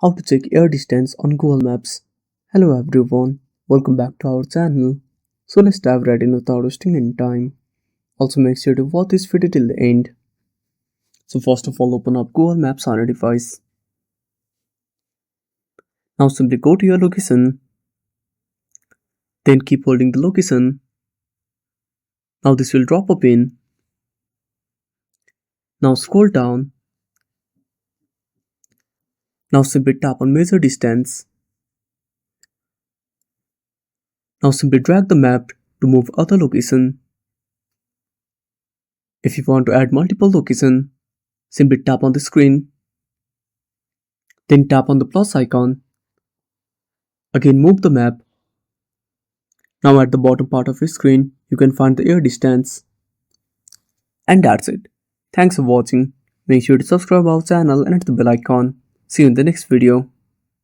How to check air distance on Google Maps. Hello everyone, welcome back to our channel. So let's dive right in without wasting any time. Also make sure to watch this video till the end. So first of all, open up Google Maps on your device. Now simply go to your location, then keep holding the location. Now this will drop a pin. Now scroll down. Now simply tap on measure distance. Now simply drag the map to move other location. If you want to add multiple location, simply tap on the screen. Then tap on the plus icon. Again move the map. Now at the bottom part of your screen, you can find the air distance. And that's it. Thanks for watching. Make sure to subscribe our channel and hit the bell icon. See you in the next video.